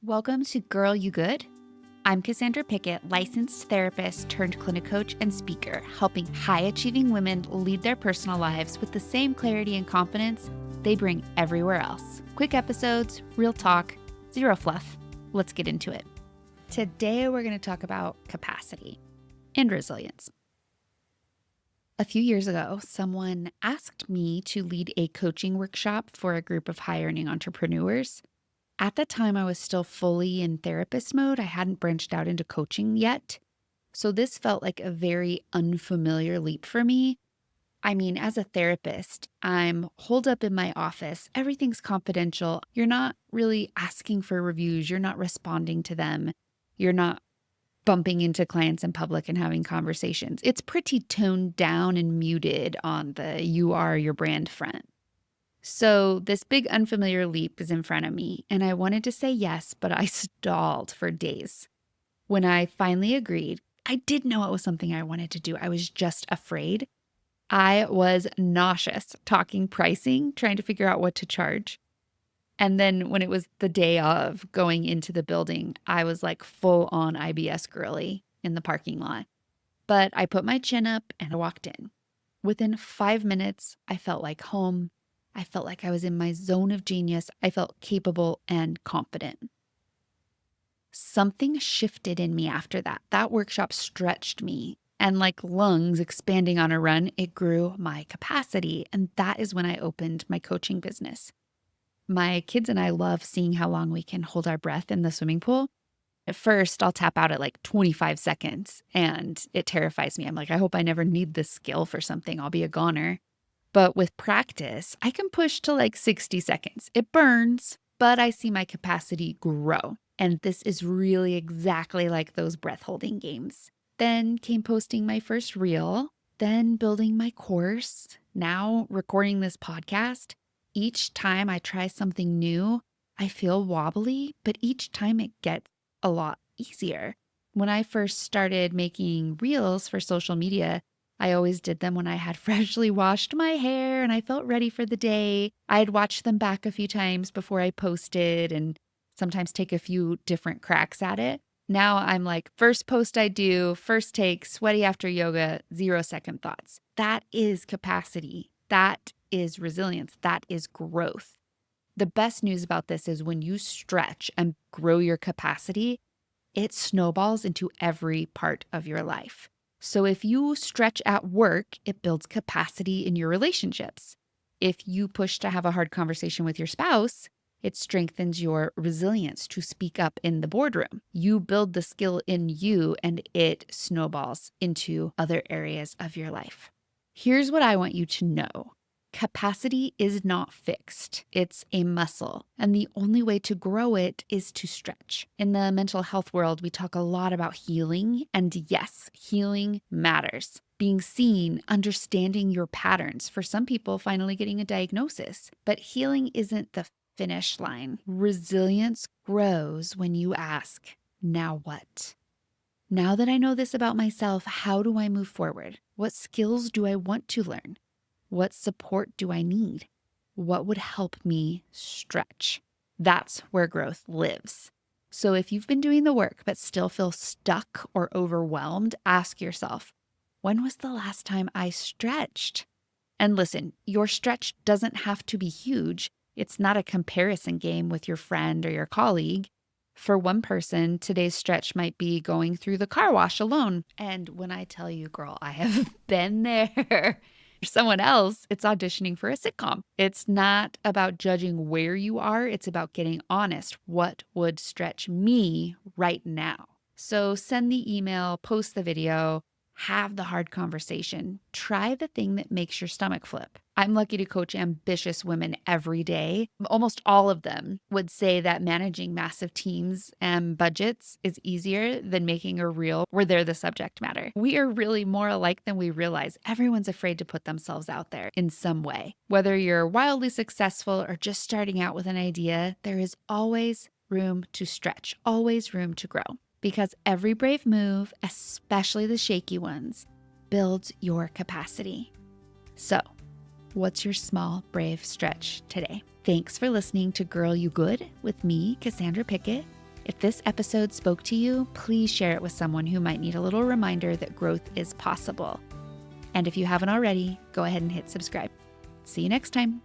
Welcome to Girl You Good. I'm Cassandra Pickett, licensed therapist turned clinic coach and speaker, helping high-achieving women lead their personal lives with the same clarity and confidence they bring everywhere else. Quick episodes, real talk, zero fluff. Let's get into it. Today, we're going to talk about capacity and resilience. A few years ago, someone asked me to lead a coaching workshop for a group of high-earning entrepreneurs. At the time, I was still fully in therapist mode. I hadn't branched out into coaching yet. So this felt like a very unfamiliar leap for me. I mean, as a therapist, I'm holed up in my office. Everything's confidential. You're not really asking for reviews. You're not responding to them. You're not bumping into clients in public and having conversations. It's pretty toned down and muted on the you are your brand front. So this big unfamiliar leap is in front of me, and I wanted to say yes, but I stalled for days. When I finally agreed, I did know it was something I wanted to do. I was just afraid. I was nauseous talking pricing, trying to figure out what to charge. And then when it was the day of going into the building, I was like full on IBS girly in the parking lot. But I put my chin up and I walked in. Within 5 minutes, I felt like home. I felt like I was in my zone of genius. I felt capable and confident. Something shifted in me after that. That workshop stretched me, and like lungs expanding on a run, it grew my capacity. And that is when I opened my coaching business. My kids and I love seeing how long we can hold our breath in the swimming pool. At first, I'll tap out at like 25 seconds, and it terrifies me. I'm like, I hope I never need this skill for something. I'll be a goner. But with practice, I can push to like 60 seconds. It burns, but I see my capacity grow. And this is really exactly like those breath holding games. Then came posting my first reel, then building my course, now recording this podcast. Each time I try something new, I feel wobbly, but each time it gets a lot easier. When I first started making reels for social media, I always did them when I had freshly washed my hair and I felt ready for the day. I'd watch them back a few times before I posted and sometimes take a few different cracks at it. Now I'm like, first post I do, first take, sweaty after yoga, 0 second thoughts. That is capacity. That is resilience. That is growth. The best news about this is when you stretch and grow your capacity, it snowballs into every part of your life. So if you stretch at work, it builds capacity in your relationships. If you push to have a hard conversation with your spouse, it strengthens your resilience to speak up in the boardroom. You build the skill in you and it snowballs into other areas of your life. Here's what I want you to know. Capacity is not fixed. It's a muscle, and the only way to grow it is to stretch. In the mental health world, we talk a lot about healing, and yes, healing matters. Being seen, understanding your patterns, for some people, finally getting a diagnosis. But healing isn't the finish line. Resilience grows when you ask, now what? Now that I know this about myself, how do I move forward? What skills do I want to learn? What support do I need? What would help me stretch? That's where growth lives. So if you've been doing the work but still feel stuck or overwhelmed, ask yourself, when was the last time I stretched? And listen, your stretch doesn't have to be huge. It's not a comparison game with your friend or your colleague. For one person, today's stretch might be going through the car wash alone. And when I tell you, girl, I have been there. For someone else, it's auditioning for a sitcom. It's not about judging where you are. It's about getting honest. What would stretch me right now? So send the email, post the video, have the hard conversation. Try the thing that makes your stomach flip. I'm lucky to coach ambitious women every day. Almost all of them would say that managing massive teams and budgets is easier than making a reel where they're the subject matter. We are really more alike than we realize. Everyone's afraid to put themselves out there in some way. Whether you're wildly successful or just starting out with an idea, there is always room to stretch, always room to grow. Because every brave move, especially the shaky ones, builds your capacity. So, what's your small, brave stretch today? Thanks for listening to Girl You Good with me, Cassandra Pickett. If this episode spoke to you, please share it with someone who might need a little reminder that growth is possible. And if you haven't already, go ahead and hit subscribe. See you next time.